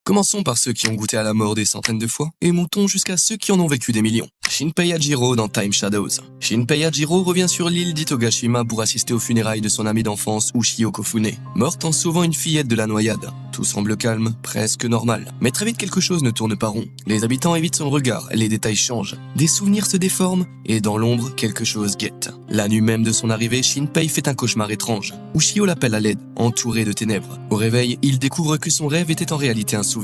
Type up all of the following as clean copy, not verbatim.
Commençons par ceux qui ont goûté à la mort des centaines de fois et montons jusqu'à ceux qui en ont vécu des millions. Shinpei Hachiro dans Time Shadows. Shinpei Hachiro revient sur l'île d'Itogashima pour assister aux funérailles de son ami d'enfance Ushio Kofune, morte en sauvant une fillette de la noyade. Tout semble calme, presque normal. Mais très vite quelque chose ne tourne pas rond. Les habitants évitent son regard, les détails changent. Des souvenirs se déforment et dans l'ombre, quelque chose guette. La nuit même de son arrivée, Shinpei fait un cauchemar étrange. Ushio l'appelle à l'aide, entouré de ténèbres. Au réveil, il découvre que son rêve était en réalité un souvenir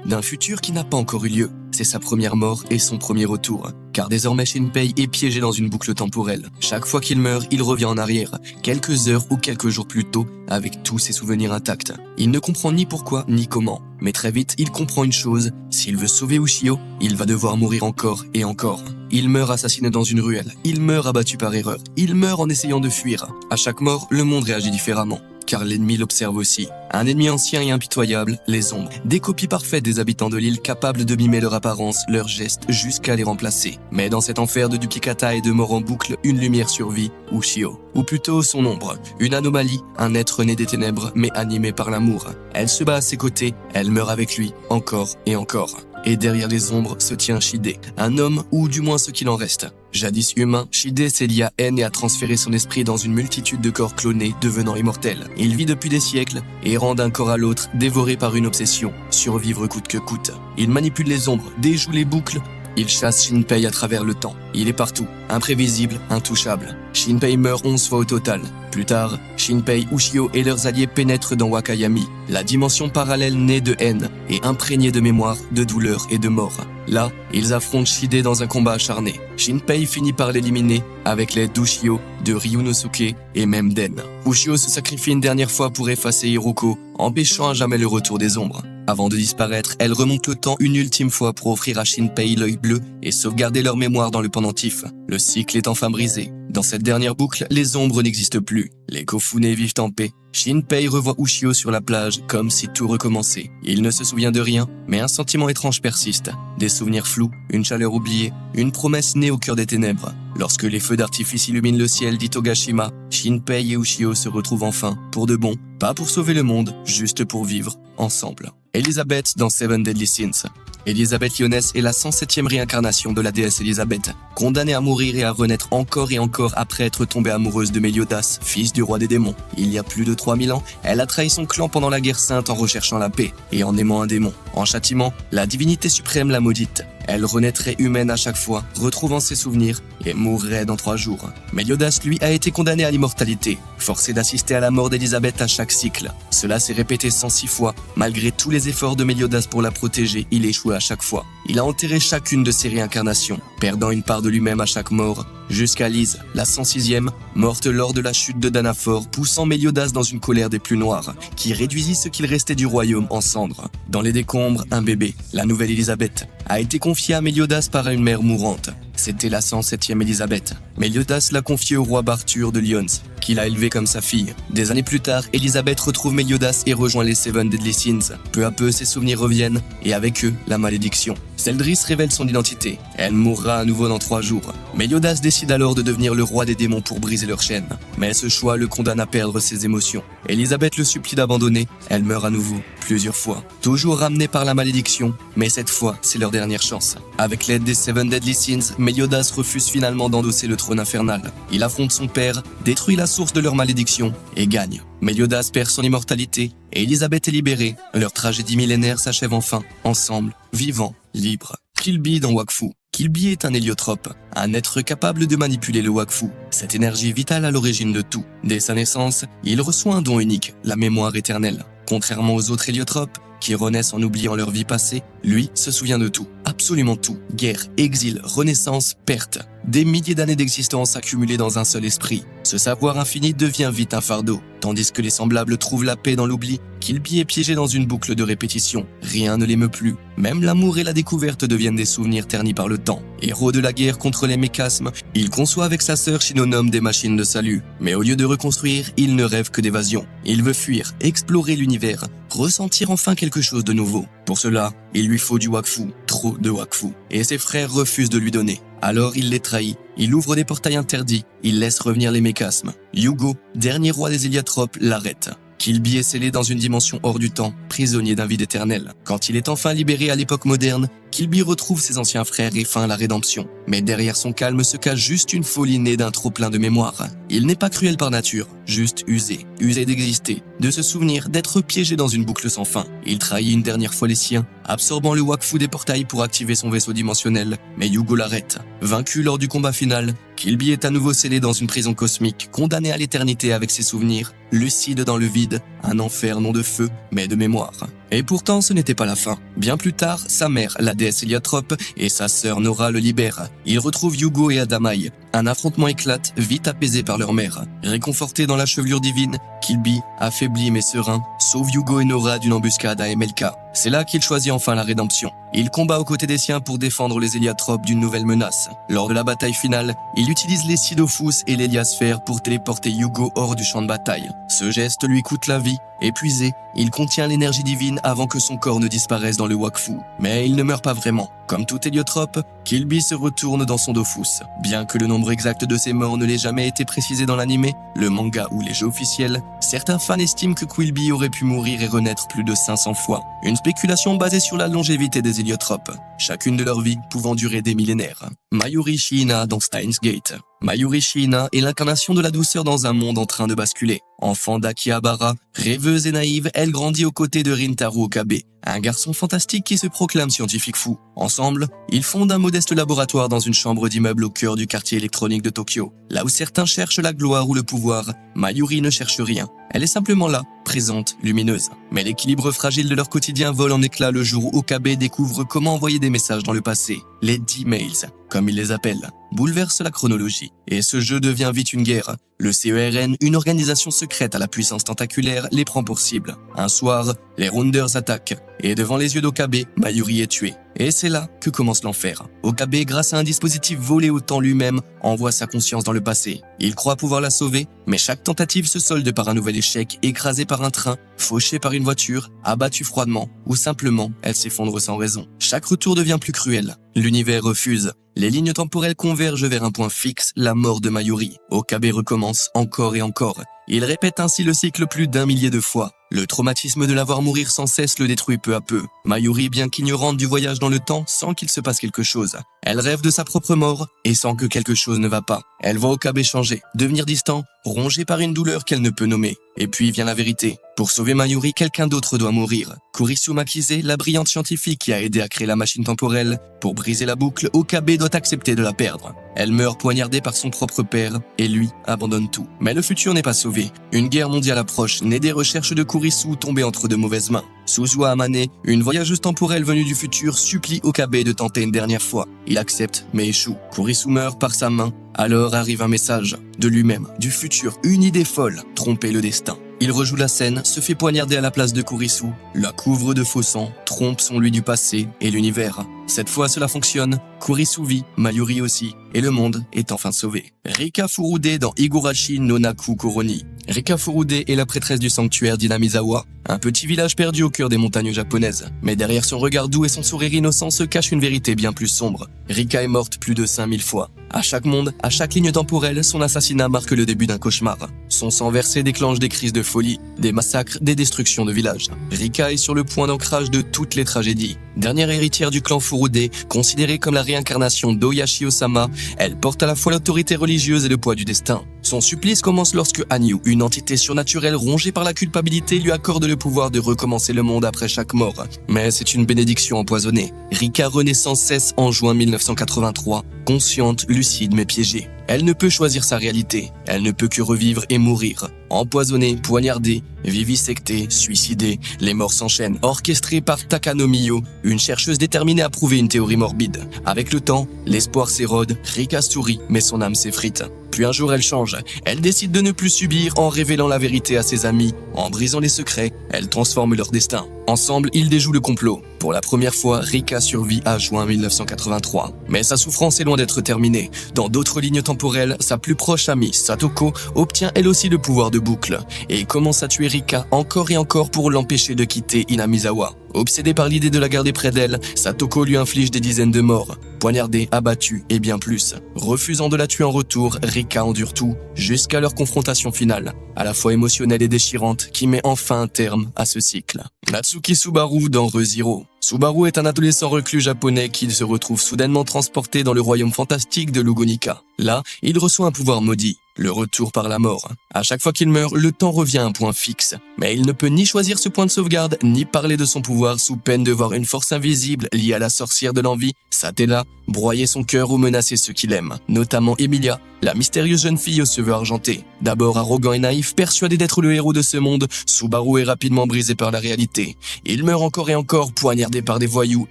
d'un futur qui n'a pas encore eu lieu. C'est sa première mort et son premier retour. Car désormais Shinpei est piégé dans une boucle temporelle. Chaque fois qu'il meurt, il revient en arrière, quelques heures ou quelques jours plus tôt, avec tous ses souvenirs intacts. Il ne comprend ni pourquoi ni comment. Mais très vite, il comprend une chose, s'il veut sauver Ushio, il va devoir mourir encore et encore. Il meurt assassiné dans une ruelle, il meurt abattu par erreur, il meurt en essayant de fuir. À chaque mort, le monde réagit différemment. Car l'ennemi l'observe aussi. Un ennemi ancien et impitoyable, les ombres. Des copies parfaites des habitants de l'île capables de mimer leur apparence, leurs gestes, jusqu'à les remplacer. Mais dans cet enfer de duplicata et de mort en boucle, une lumière survit, Ushio. Ou plutôt son ombre. Une anomalie, un être né des ténèbres, mais animé par l'amour. Elle se bat à ses côtés, elle meurt avec lui, encore et encore. Et derrière les ombres se tient Shide, un homme ou du moins ce qu'il en reste. Jadis humain, Shide s'est lié à haine et a transféré son esprit dans une multitude de corps clonés devenant immortels. Il vit depuis des siècles, errant d'un corps à l'autre, dévoré par une obsession, survivre coûte que coûte. Il manipule les ombres, déjoue les boucles, il chasse Shinpei à travers le temps. Il est partout, imprévisible, intouchable. Shinpei meurt 11 fois au total. Plus tard, Shinpei, Ushio et leurs alliés pénètrent dans Wakayami, la dimension parallèle née de haine et imprégnée de mémoire, de douleur et de mort. Là, ils affrontent Shide dans un combat acharné. Shinpei finit par l'éliminer avec l'aide d'Ushio, de Ryunosuke et même d'En. Ushio se sacrifie une dernière fois pour effacer Hiroko, empêchant à jamais le retour des ombres. Avant de disparaître, elle remonte le temps une ultime fois pour offrir à Shinpei l'œil bleu et sauvegarder leur mémoire dans le pendentif. Le cycle est enfin brisé. Dans cette dernière boucle, les ombres n'existent plus. Les Kofune vivent en paix. Shinpei revoit Ushio sur la plage, comme si tout recommençait. Il ne se souvient de rien, mais un sentiment étrange persiste. Des souvenirs flous, une chaleur oubliée, une promesse née au cœur des ténèbres. Lorsque les feux d'artifice illuminent le ciel d'Itogashima, Shinpei et Ushio se retrouvent enfin, pour de bon, pas pour sauver le monde, juste pour vivre ensemble. Elizabeth dans Seven Deadly Sins. Elizabeth Lyonesse est la 107e réincarnation de la déesse Elizabeth, condamnée à mourir et à renaître encore et encore après être tombée amoureuse de Meliodas, fils du roi des démons. Il y a plus de 3000 ans, elle a trahi son clan pendant la guerre sainte en recherchant la paix et en aimant un démon. En châtiment, la divinité suprême la maudite. Elle renaîtrait humaine à chaque fois, retrouvant ses souvenirs et mourrait dans 3 jours. Meliodas, lui, a été condamné à l'immortalité, forcé d'assister à la mort d'Elizabeth à chaque cycle. Cela s'est répété 106 fois. Malgré tous les efforts de Meliodas pour la protéger, il échoue à chaque fois. Il a enterré chacune de ses réincarnations, perdant une part de lui-même à chaque mort, jusqu'à Lise, la 106e, morte lors de la chute de Danafor, poussant Meliodas dans une colère des plus noires, qui réduisit ce qu'il restait du royaume en cendres. Dans les décombres, un bébé, la nouvelle Elisabeth, a été confié à Meliodas par une mère mourante. C'était la 107e Elisabeth. Meliodas l'a confiée au roi Barthur de Lyons, qui l'a élevée comme sa fille. Des années plus tard, Elisabeth retrouve Meliodas et rejoint les Seven Deadly Sins. Peu à peu, ses souvenirs reviennent, et avec eux, la malédiction. Zeldris révèle son identité. Elle mourra à nouveau dans 3 jours. Meliodas décide alors de devenir le roi des démons pour briser leur chaîne. Mais ce choix le condamne à perdre ses émotions. Elisabeth le supplie d'abandonner. Elle meurt à nouveau, plusieurs fois. Toujours ramenée par la malédiction, mais cette fois, c'est leur dernière chance. Avec l'aide des Seven Deadly Sins, Meliodas refuse finalement d'endosser le trône infernal. Il affronte son père, détruit la source de leur malédiction et gagne. Meliodas perd son immortalité et Elisabeth est libérée. Leur tragédie millénaire s'achève enfin, ensemble, vivants, libres. Kilby dans Wakfu. Kilby est un héliotrope, un être capable de manipuler le Wakfu, cette énergie vitale à l'origine de tout. Dès sa naissance, il reçoit un don unique, la mémoire éternelle. Contrairement aux autres héliotropes, qui renaissent en oubliant leur vie passée, lui se souvient de tout, absolument tout. Guerre, exil, renaissance, perte. Des milliers d'années d'existence accumulées dans un seul esprit. Ce savoir infini devient vite un fardeau. Tandis que les semblables trouvent la paix dans l'oubli, Kilby est piégé dans une boucle de répétition. Rien ne l'émeut plus. Même l'amour et la découverte deviennent des souvenirs ternis par le temps. Héros de la guerre contre les mécasmes, il conçoit avec sa sœur Shinonome des machines de salut. Mais au lieu de reconstruire, il ne rêve que d'évasion. Il veut fuir, explorer l'univers, ressentir enfin quelque chose de nouveau. Pour cela, il lui faut du Wakfu, trop de Wakfu. Et ses frères refusent de lui donner. Alors il les trahit, il ouvre des portails interdits, il laisse revenir les mécasmes. Yugo, dernier roi des héliotropes, l'arrête. Killby est scellé dans une dimension hors du temps, prisonnier d'un vide éternel. Quand il est enfin libéré à l'époque moderne, Killby retrouve ses anciens frères et feint la rédemption. Mais derrière son calme se cache juste une folie née d'un trop-plein de mémoire. Il n'est pas cruel par nature, juste usé d'exister, de se souvenir, d'être piégé dans une boucle sans fin. Il trahit une dernière fois les siens, absorbant le Wakfu des portails pour activer son vaisseau dimensionnel, mais Yugo l'arrête. Vaincu lors du combat final, Killby est à nouveau scellé dans une prison cosmique, condamné à l'éternité avec ses souvenirs, lucide dans le vide, un enfer non de feu, mais de mémoire. Et pourtant, ce n'était pas la fin. Bien plus tard, sa mère, la déesse Héliotrope, et sa sœur Nora le libèrent. Ils retrouvent Yugo et Adamaï. Un affrontement éclate, vite apaisé par leur mère. Réconforté dans la chevelure divine, Killby, affaibli mais serein, sauve Yugo et Nora d'une embuscade à MLK. C'est là qu'il choisit enfin la rédemption. Il combat aux côtés des siens pour défendre les Héliotropes d'une nouvelle menace. Lors de la bataille finale, il utilise les Sidophus et l'Héliasphère pour téléporter Yugo hors du champ de bataille. Ce geste lui coûte la vie. Épuisé, il contient l'énergie divine avant que son corps ne disparaisse dans le Wakfu. Mais il ne meurt pas vraiment. Comme tout Héliotrope, Killby se retourne dans son Dofus. Bien que le nombre exact de ses morts ne l'ait jamais été précisé dans l'anime, le manga ou les jeux officiels, certains fans estiment que Killby aurait pu mourir et renaître plus de 500 fois. Une spéculation basée sur la longévité des Héliotropes, chacune de leurs vies pouvant durer des millénaires. Mayuri Shiina dans Steins Gate. Mayuri Shiina est l'incarnation de la douceur dans un monde en train de basculer. Enfant d'Akihabara, rêveuse et naïve, elle grandit aux côtés de Rintaro Okabe, un garçon fantastique qui se proclame scientifique fou. Ensemble, ils fondent un modeste laboratoire dans une chambre d'immeuble au cœur du quartier électronique de Tokyo. Là où certains cherchent la gloire ou le pouvoir, Mayuri ne cherche rien. Elle est simplement là, présente, lumineuse. Mais l'équilibre fragile de leur quotidien vole en éclats le jour où Okabe découvre comment envoyer des messages dans le passé. Les D-Mails, comme ils les appellent, bouleversent la chronologie. Et ce jeu devient vite une guerre. Le CERN, une organisation secrète à la puissance tentaculaire, les prend pour cible. Un soir, les Rounders attaquent. Et devant les yeux d'Okabe, Mayuri est tué. Et c'est là que commence l'enfer. Okabe, grâce à un dispositif volé au temps lui-même, envoie sa conscience dans le passé. Il croit pouvoir la sauver, mais chaque tentative se solde par un nouvel échec, écrasé par un train, fauché par une voiture, abattu froidement, ou simplement, elle s'effondre sans raison. Chaque retour devient plus cruel. L'univers refuse. Les lignes temporelles convergent vers un point fixe, la mort de Mayuri. Okabe recommence encore et encore. Il répète ainsi le cycle plus d'1 millier de fois. Le traumatisme de la voir mourir sans cesse le détruit peu à peu. Mayuri, bien qu'ignorante du voyage dans le temps, sent qu'il se passe quelque chose. Elle rêve de sa propre mort et sent que quelque chose ne va pas. Elle voit Okabe changer, devenir distant, rongé par une douleur qu'elle ne peut nommer. Et puis vient la vérité. Pour sauver Mayuri, quelqu'un d'autre doit mourir. Kurisu Makize, la brillante scientifique qui a aidé à créer la machine temporelle. Pour briser la boucle, Okabe doit accepter de la perdre. Elle meurt poignardée par son propre père et lui abandonne tout. Mais le futur n'est pas sauvé. Une guerre mondiale approche, née des recherches de Kurisu tombées entre de mauvaises mains. Suzuha Amane, une voyageuse temporelle venue du futur, supplie Okabe de tenter une dernière fois. Il accepte, mais échoue. Kurisu meurt par sa main. Alors arrive un message de lui-même, du futur, une idée folle, tromper le destin. Il rejoue la scène, se fait poignarder à la place de Kurisu, la couvre de faux sang, trompe son lui du passé et l'univers. Cette fois, cela fonctionne. Kurisu vit, Mayuri aussi, et le monde est enfin sauvé. Rika Furude dans Higurashi no Naku Koroni. Rika Furude est la prêtresse du sanctuaire d'Inamizawa, un petit village perdu au cœur des montagnes japonaises. Mais derrière son regard doux et son sourire innocent se cache une vérité bien plus sombre. Rika est morte plus de 5000 fois. À chaque monde, à chaque ligne temporelle, son assassinat marque le début d'un cauchemar. Son sang versé déclenche des crises de folie, des massacres, des destructions de villages. Rika est sur le point d'ancrage de toutes les tragédies. Dernière héritière du clan Furude, considérée comme la réincarnation d'Oyashi Osama, elle porte à la fois l'autorité religieuse et le poids du destin. Son supplice commence lorsque Hanyu, une entité surnaturelle rongée par la culpabilité, lui accorde le pouvoir de recommencer le monde après chaque mort. Mais c'est une bénédiction empoisonnée. Rika renaît sans cesse en juin 1983, consciente, lucide mais piégée. Elle ne peut choisir sa réalité, elle ne peut que revivre et mourir. Empoisonnée, poignardée, vivisectée, suicidée, les morts s'enchaînent, orchestrées par Takano Miyo, une chercheuse déterminée à prouver une théorie morbide. Avec le temps, l'espoir s'érode, Rika sourit, mais son âme s'effrite. Puis un jour elle change, elle décide de ne plus subir en révélant la vérité à ses amis, en brisant les secrets, elle transforme leur destin. Ensemble, ils déjouent le complot. Pour la première fois, Rika survit à juin 1983. Mais sa souffrance est loin d'être terminée. Dans d'autres lignes temporelles, sa plus proche amie, Satoko, obtient elle aussi le pouvoir de boucle et commence à tuer Rika encore et encore pour l'empêcher de quitter Inamizawa. Obsédée par l'idée de la garder près d'elle, Satoko lui inflige des dizaines de morts, poignardée, abattue et bien plus. Refusant de la tuer en retour, Rika endure tout, jusqu'à leur confrontation finale, à la fois émotionnelle et déchirante, qui met enfin un terme à ce cycle. Natsuki Subaru dans Re:Zero. Subaru est un adolescent reclus japonais qui se retrouve soudainement transporté dans le royaume fantastique de Lugonika. Là, il reçoit un pouvoir maudit, le retour par la mort. À chaque fois qu'il meurt, le temps revient à un point fixe. Mais il ne peut ni choisir ce point de sauvegarde, ni parler de son pouvoir sous peine de voir une force invisible liée à la sorcière de l'envie, Satella, broyer son cœur ou menacer ceux qu'il aime, notamment Emilia, la mystérieuse jeune fille aux cheveux argentés. D'abord arrogant et naïf, persuadé d'être le héros de ce monde, Subaru est rapidement brisé par la réalité. Il meurt encore et encore, poignardé par des voyous,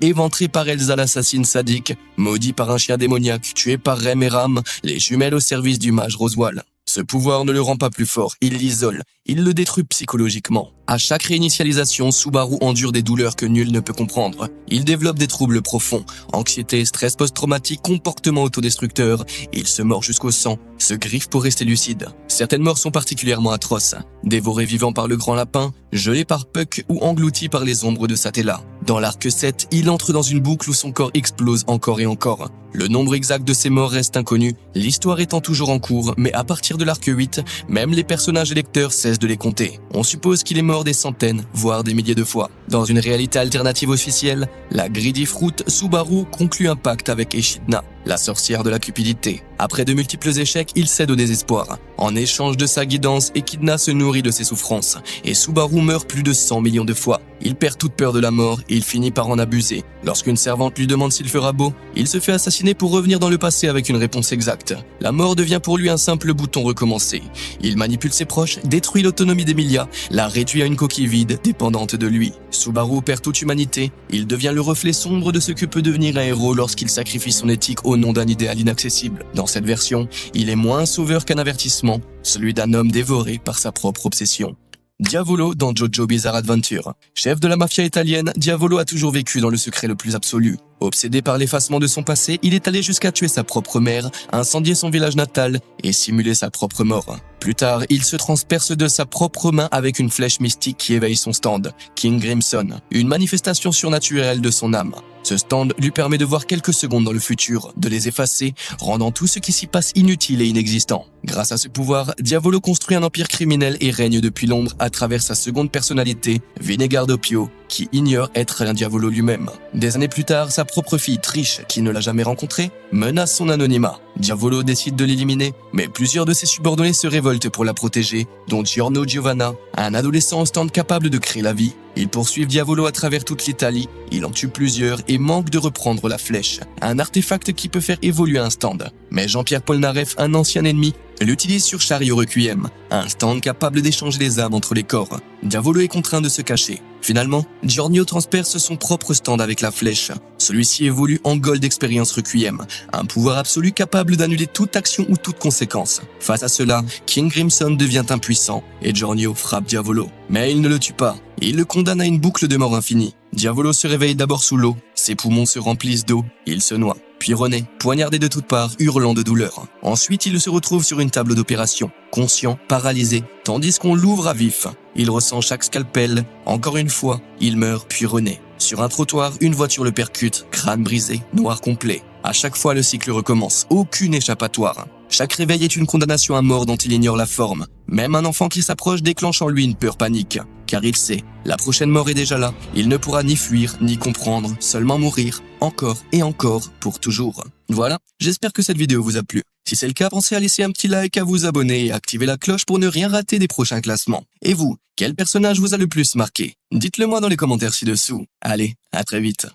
éventré par Elsa l'assassine sadique, maudit par un chien démoniaque, tué par Rem et Ram, les jumelles au service du mage Roswell. Ce pouvoir ne le rend pas plus fort, il l'isole, il le détruit psychologiquement. À chaque réinitialisation, Subaru endure des douleurs que nul ne peut comprendre. Il développe des troubles profonds, anxiété, stress post-traumatique, comportement autodestructeur. Il se mord jusqu'au sang, se griffe pour rester lucide. Certaines morts sont particulièrement atroces. Dévoré vivant par le grand lapin, gelé par Puck ou englouti par les ombres de Satella. Dans l'arc 7, il entre dans une boucle où son corps explose encore et encore. Le nombre exact de ses morts reste inconnu, l'histoire étant toujours en cours, mais à partir de l'arc 8, même les personnages et lecteurs cessent de les compter. On suppose qu'il est mort des centaines, voire des milliers de fois. Dans une réalité alternative officielle, la Greedy Fruit, Subaru conclut un pacte avec Echidna, la sorcière de la cupidité. Après de multiples échecs, il cède au désespoir. En échange de sa guidance, Echidna se nourrit de ses souffrances, et Subaru meurt plus de 100 millions de fois. Il perd toute peur de la mort et il finit par en abuser. Lorsqu'une servante lui demande s'il fera beau, il se fait assassiner pour revenir dans le passé avec une réponse exacte. La mort devient pour lui un simple bouton recommencer. Il manipule ses proches, détruit l'autonomie d'Emilia, la réduit à une coquille vide, dépendante de lui. Subaru perd toute humanité, il devient le reflet sombre de ce que peut devenir un héros lorsqu'il sacrifie son éthique au nom d'un idéal inaccessible. Dans cette version, il est moins un sauveur qu'un avertissement, celui d'un homme dévoré par sa propre obsession. Diavolo dans Jojo Bizarre Adventure. Chef de la mafia italienne, Diavolo a toujours vécu dans le secret le plus absolu. Obsédé par l'effacement de son passé, il est allé jusqu'à tuer sa propre mère, incendier son village natal et simuler sa propre mort. Plus tard, il se transperce de sa propre main avec une flèche mystique qui éveille son stand, King Crimson, une manifestation surnaturelle de son âme. Ce stand lui permet de voir quelques secondes dans le futur, de les effacer, rendant tout ce qui s'y passe inutile et inexistant. Grâce à ce pouvoir, Diavolo construit un empire criminel et règne depuis l'ombre à travers sa seconde personnalité, Vinegar Doppio, qui ignore être un Diavolo lui-même. Des années plus tard, sa propre fille Trish, qui ne l'a jamais rencontré, menace son anonymat. Diavolo décide de l'éliminer, mais plusieurs de ses subordonnés se révoltent pour la protéger, dont Giorno Giovanna, un adolescent au stand capable de créer la vie. Ils poursuivent Diavolo à travers toute l'Italie, il en tue plusieurs et manque de reprendre la flèche, un artefact qui peut faire évoluer un stand. Mais Jean-Pierre Polnareff, un ancien ennemi, l'utilise sur Chariot Requiem, un stand capable d'échanger les âmes entre les corps. Diavolo est contraint de se cacher. Finalement, Giorno transperce son propre stand avec la flèche. Celui-ci évolue en Gold Experience Requiem, un pouvoir absolu capable d'annuler toute action ou toute conséquence. Face à cela, King Crimson devient impuissant et Giorno frappe Diavolo. Mais il ne le tue pas, il le condamne à une boucle de mort infinie. Diavolo se réveille d'abord sous l'eau, ses poumons se remplissent d'eau, il se noie. Puis renaît, poignardé de toutes parts, hurlant de douleur. Ensuite, il se retrouve sur une table d'opération, conscient, paralysé, tandis qu'on l'ouvre à vif. Il ressent chaque scalpel. Encore une fois, il meurt puis renaît. Sur un trottoir, une voiture le percute, crâne brisé, noir complet. À chaque fois, le cycle recommence, aucune échappatoire. Chaque réveil est une condamnation à mort dont il ignore la forme. Même un enfant qui s'approche déclenche en lui une peur panique. Car il sait, la prochaine mort est déjà là. Il ne pourra ni fuir, ni comprendre, seulement mourir, encore et encore, pour toujours. Voilà, j'espère que cette vidéo vous a plu. Si c'est le cas, pensez à laisser un petit like, à vous abonner et à activer la cloche pour ne rien rater des prochains classements. Et vous, quel personnage vous a le plus marqué? Dites-le moi dans les commentaires ci-dessous. Allez, à très vite.